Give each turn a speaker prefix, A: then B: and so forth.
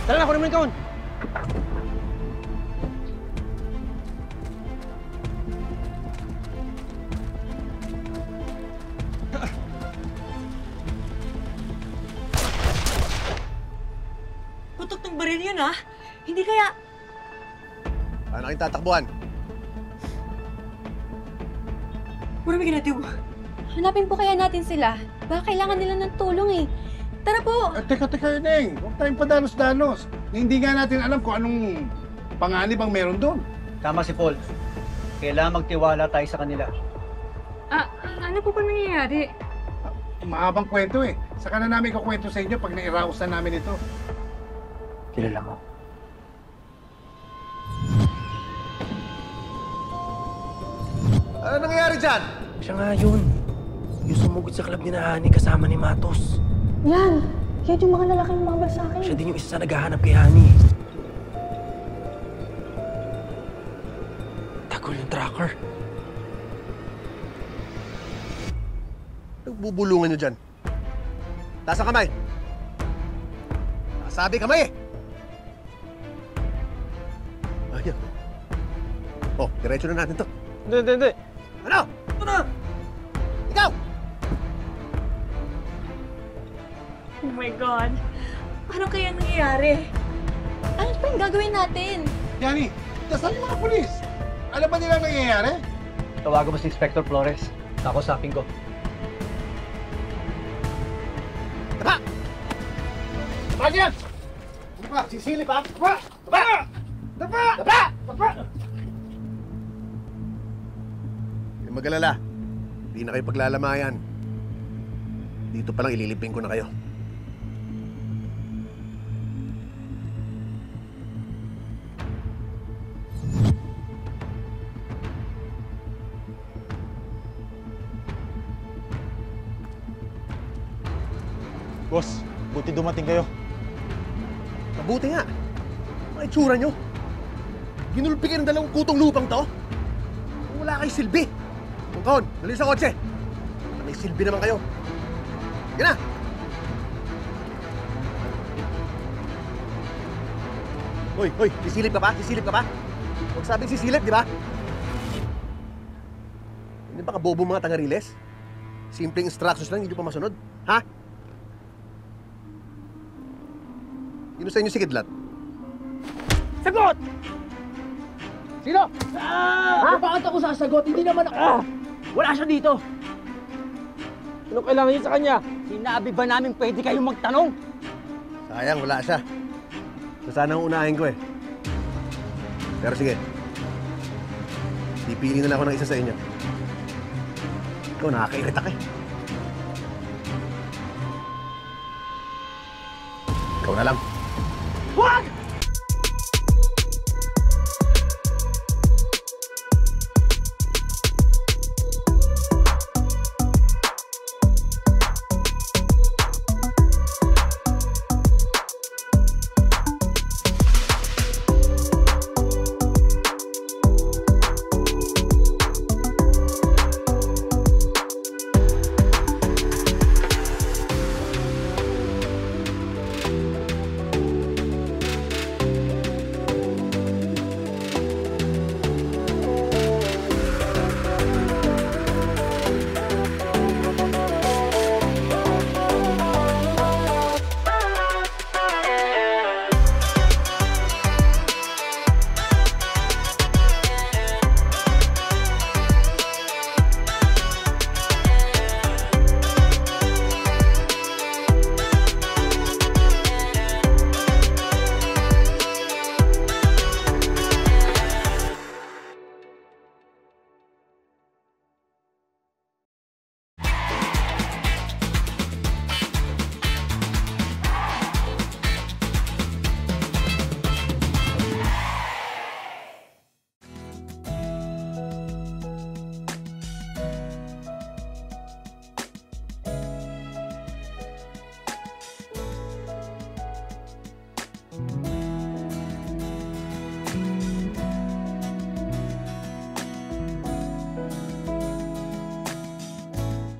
A: Tara na, kunin mo yung kahon.
B: Putok ng baril yun, ha? Hindi kaya...
C: Paano kayong tatakbuhan?
B: What are we gonna do?
D: Hanapin po kaya natin sila. Baka kailangan nila ng tulong eh. Tara po!
E: Teka, Neng. Huwag tayong padalos-dalos. Hindi nga natin alam kung anong panganib ang meron doon.
A: Tama si Paul. Kailangan magtiwala tayo sa kanila.
D: Ano po ba nangyayari?
E: Mahabang kwento eh. Saka na namin kukwento sa inyo pag nairausan namin ito.
A: Kilala mo.
C: Ano nangyayari dyan?
F: Siya nga yun. Yung sumugod sa club ni Hani kasama ni Matos.
D: Yan! Yan yung mga lalaking lumabas sa akin.
F: Siya din yung isa sa naghahanap kay Hani. Tagol yung tracker.
C: Nagbubulungan nyo dyan. Taas ang kamay. Nasabi kamay eh. Ayan. Oh, diretso na natin to.
A: Hindi.
C: Ano? Ano? Ikaw!
B: Oh my God. Ano kaya nangyayari?
D: Ano pa yung gagawin natin?
E: Yani, dasal yung mga pulis. Alam ba nila ang nangyayari?
A: Tawagan mo si Inspector Flores. Kakusapin ko.
C: Taba!
E: Taba dyan! Taba! Sisilip ha! Taba! Taba! Taba! Taba! Taba!
C: Huwag mag-alala. Hindi na kayo paglalamayan. Dito pa lang ililipin ko na kayo.
G: Boss, buti dumating kayo.
C: Mabuti nga. Mga itsura nyo. Ginulpi kayo ng dalawang kutong lupang to. Wala kayo silbi. Kung kahon, dali sa kotse. May silbi naman kayo. Yan na! Hoy, sisilip ka pa? Sisilip ka pa? Huwag sabing sisilip, di ba? Hindi ba kabobo mga tangariles? Simpleng instructions lang, hindi pa masunod. Ha? Sino sa inyo si Kidlat?
B: Sagot!
H: Sino? Ha? Bakit ako sasagot? Hindi naman ako.
B: Wala siya dito.
H: Anong kailangan niyo sa kanya? Sinabi ba namin pwede kayong magtanong?
C: Sayang, wala siya. Sana unahin ko eh. Pero sige. Pipili na lang ako ng isa sa inyo. Ikaw, nakakairita ka eh. Ikaw na lang.
B: Wag!